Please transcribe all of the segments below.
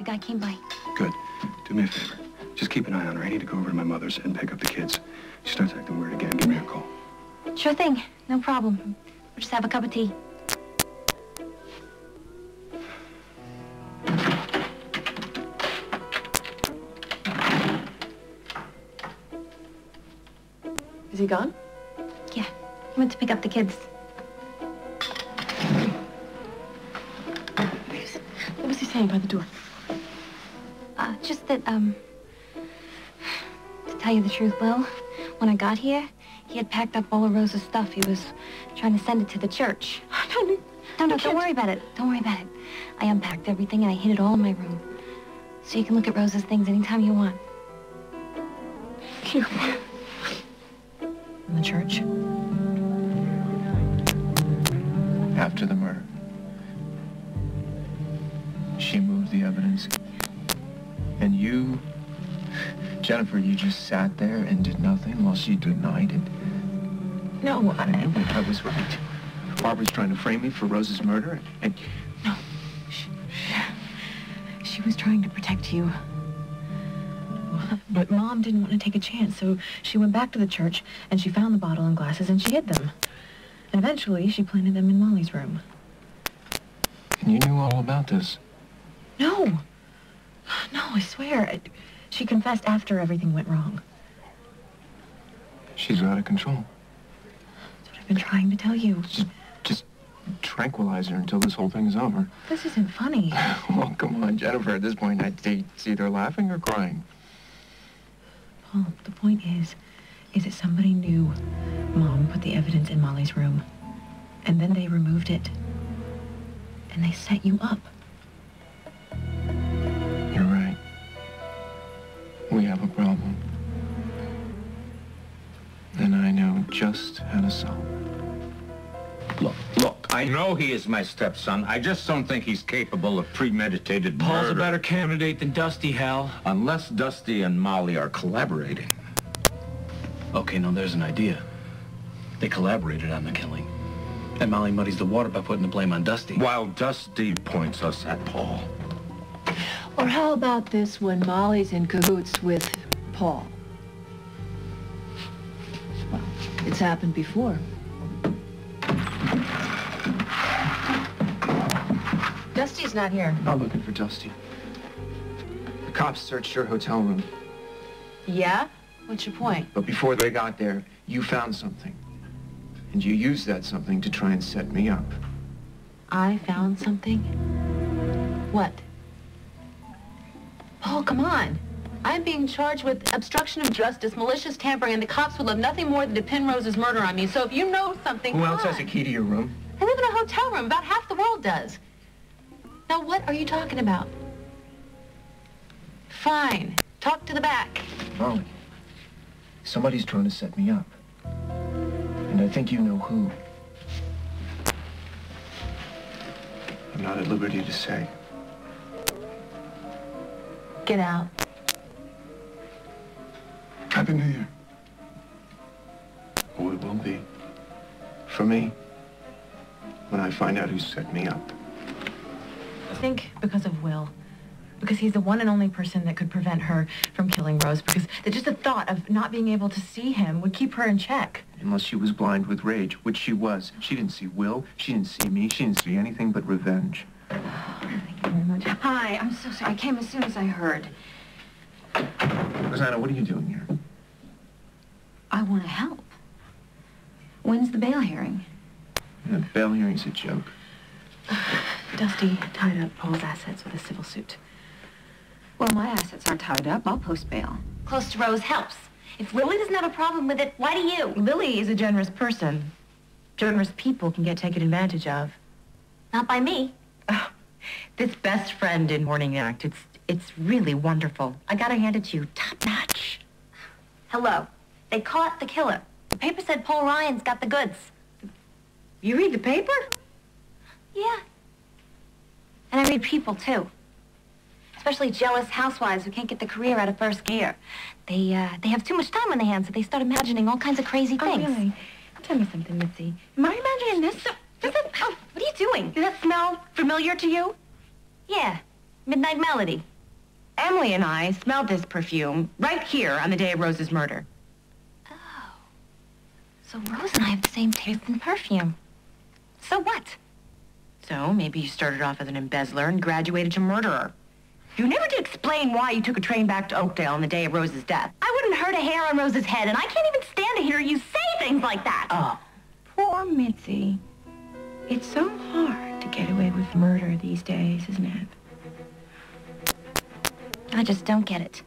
guy came by. Good. Do me a favor. Just keep an eye on her. I need to go over to my mother's and pick up the kids. If she starts acting weird again, give me a call. Sure thing. No problem. We'll just have a cup of tea. Is he gone? Yeah. He went to pick up the kids. What was he saying by the door? Just that, to tell you the truth, Will, when I got here, he had packed up all of Rosa's stuff. He was trying to send it to the church. No, don't worry about it. Don't worry about it. I unpacked everything and I hid it all in my room. So you can look at Rosa's things anytime you want. Here. In the church? After the murder, she moved the evidence. And you, Jennifer, you just sat there and did nothing while she denied it. No, I was right. Barbara's trying to frame me for Rose's murder, and... No. She was trying to protect you. But Mom didn't want to take a chance, so she went back to the church, and she found the bottle and glasses, and she hid them. And eventually, she planted them in Molly's room. And you knew all about this? No. No, I swear. She confessed after everything went wrong. She's out of control. That's what I've been trying to tell you. Just tranquilize her until this whole thing is over. This isn't funny. Well, come on, Jennifer. At this point, I'd say it's either laughing or crying. Paul, the point is that somebody knew Mom put the evidence in Molly's room. And then they removed it. And they set you up. You're right. We have a problem. And I know just how to solve it. Look, I know he is my stepson. I just don't think he's capable of premeditated murder. Paul's a better candidate than Dusty, Hal. Unless Dusty and Molly are collaborating. Okay, now there's an idea. They collaborated on the killing. And Molly muddies the water by putting the blame on Dusty. While Dusty points us at Paul. Or how about this when Molly's in cahoots with Paul? Well, it's happened before. Dusty's not here. I'm looking for Dusty. The cops searched your hotel room. Yeah? What's your point? But before they got there, you found something. And you used that something to try and set me up. I found something? What? Paul, come on. I'm being charged with obstruction of justice, malicious tampering, and the cops would love nothing more than to pin Rose's murder on me. So if you know something, Who else has a key to your room? I live in a hotel room. About half the world does. Now, what are you talking about? Fine. Talk to the back. Molly, somebody's trying to set me up. And I think you know who. I'm not at liberty to say. Get out. Happy New Year. Oh, it will be. For me. When I find out who set me up. I think because of Will. Because he's the one and only person that could prevent her from killing Rose. Because just the thought of not being able to see him would keep her in check. Unless she was blind with rage, which she was. She didn't see Will. She didn't see me. She didn't see anything but revenge. Thank you very much. Hi, I'm so sorry. I came as soon as I heard. Rosanna, what are you doing here? I want to help. When's the bail hearing? The bail hearing's a joke. Dusty tied up Paul's assets with a civil suit. Well, my assets aren't tied up. I'll post bail. Close to Rose helps. If Lily doesn't have a problem with it, why do you? Lily is a generous person. Generous people can get taken advantage of. Not by me. Oh, this best friend in Morning Act, it's really wonderful. I gotta hand it to you, top notch. Hello. They caught the killer. The paper said Paul Ryan's got the goods. You read the paper? Yeah. And I read people, too. Especially jealous housewives who can't get their career out of first gear. They have too much time on their hands, so they start imagining all kinds of crazy things. Oh, really? Tell me something, Mitzi. Am I imagining this? What are you doing? Does that smell familiar to you? Yeah. Midnight Melody. Emily and I smelled this perfume right here on the day of Rose's murder. Oh. So Rose and I have the same taste in perfume. So what? So maybe you started off as an embezzler and graduated to murderer. You never did explain why you took a train back to Oakdale on the day of Rose's death. I wouldn't hurt a hair on Rose's head, and I can't even stand to hear you say things like that. Oh. Poor Mitzi. It's so hard to get away with murder these days, isn't it? I just don't get it.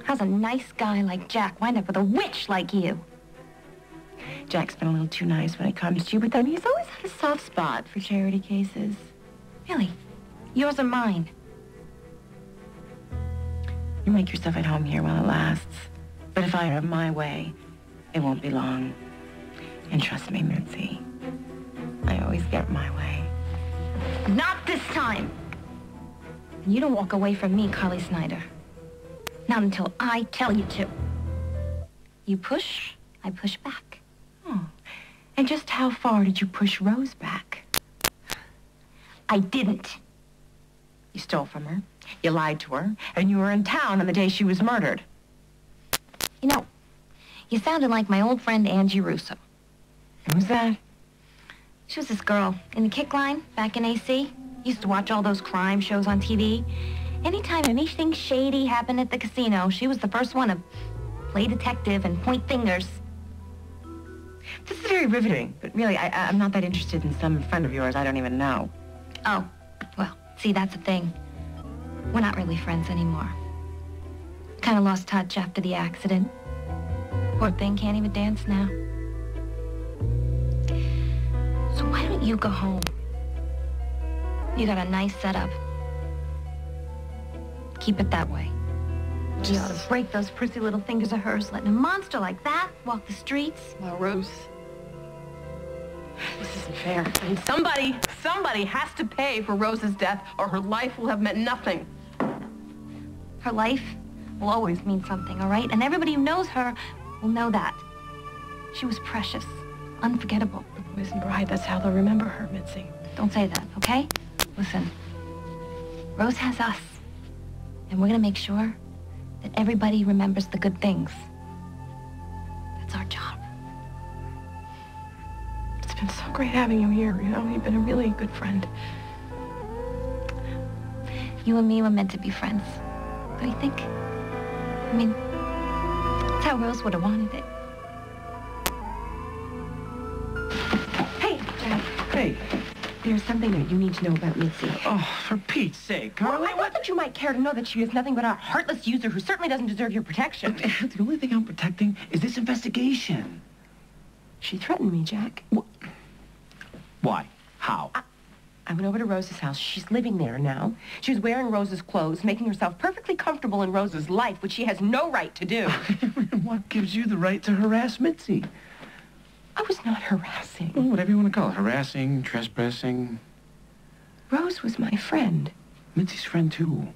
How's a nice guy like Jack wind up with a witch like you? Jack's been a little too nice when it comes to you, but then he's always had a soft spot for charity cases. Really? Yours or mine? You make yourself at home here while it lasts. But if I have my way, it won't be long. And trust me, Mitzi, I always get my way. Not this time. And you don't walk away from me, Carly Snyder. Not until I tell you to. You push, I push back. Oh. And just how far did you push Rose back? I didn't. You stole from her, you lied to her, and you were in town on the day she was murdered. You know, you sounded like my old friend Angie Russo. Who's that? She was this girl in the kick line back in AC. Used to watch all those crime shows on TV. Anytime anything shady happened at the casino, she was the first one to play detective and point fingers. This is very riveting, but really, I'm not that interested in some friend of yours I don't even know. Oh, well, see, that's the thing. We're not really friends anymore. Kind of lost touch after the accident. Poor thing can't even dance now. So why don't you go home? You got a nice setup. Keep it that way. You ought to break those prissy little fingers of hers, letting a monster like that walk the streets. Well, Rose, this isn't fair. I mean, somebody has to pay for Rose's death, or her life will have meant nothing. Her life will always mean something, all right? And everybody who knows her will know that. She was precious, unforgettable. The boys and bride, that's how they'll remember her, Mitzi. Don't say that, okay? Listen, Rose has us, and we're gonna make sure that everybody remembers the good things. That's our job. It's been so great having you here, you know? You've been a really good friend. You and me were meant to be friends, don't you think? I mean, that's how Rose would have wanted it. Hey, Jack. Hey. There's something that you need to know about Mitzi. Oh, for Pete's sake, Carly. Well, I thought that you might care to know that she is nothing but a heartless user who certainly doesn't deserve your protection. The only thing I'm protecting is this investigation. She threatened me, Jack. Why? How? I went over to Rose's house. She's living there now. She was wearing Rose's clothes, making herself perfectly comfortable in Rose's life, which she has no right to do. What gives you the right to harass Mitzi? I was not harassing. Well, whatever you want to call it. Harassing, trespassing. Rose was my friend. Mitzi's friend, too.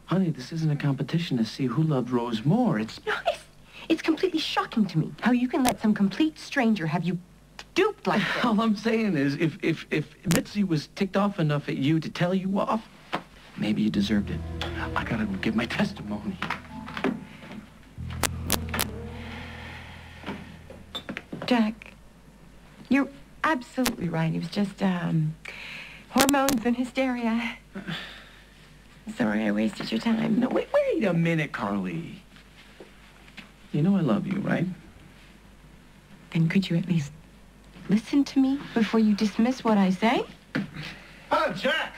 Honey, this isn't a competition to see who loved Rose more. It's... No, it's completely shocking to me how you can let some complete stranger have you duped like this. All I'm saying is, if Mitzi was ticked off enough at you to tell you off, maybe you deserved it. I gotta give my testimony. Jack, you're absolutely right. It was just, hormones and hysteria. Sorry I wasted your time. No, wait a minute, Carly. You know I love you, right? Then could you at least listen to me before you dismiss what I say? Hi, Jack.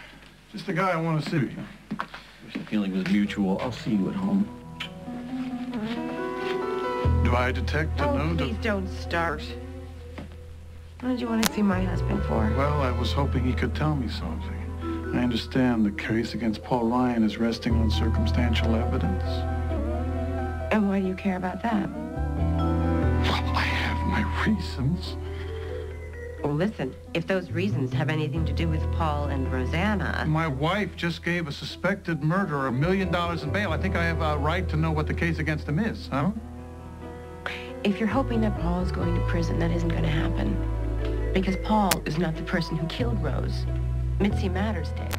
Just the guy I want to see. Wish the feeling was mutual. I'll see you at home. Do I detect a note? Please don't start. What did you want to see my husband for? Well, I was hoping he could tell me something. I understand the case against Paul Ryan is resting on circumstantial evidence. And why do you care about that? Well, I have my reasons. Well, listen, if those reasons have anything to do with Paul and Rosanna... My wife just gave a suspected murderer $1 million in bail. I think I have a right to know what the case against him is, huh? If you're hoping that Paul is going to prison, that isn't going to happen. Because Paul is not the person who killed Rose. Mitzi Matters did.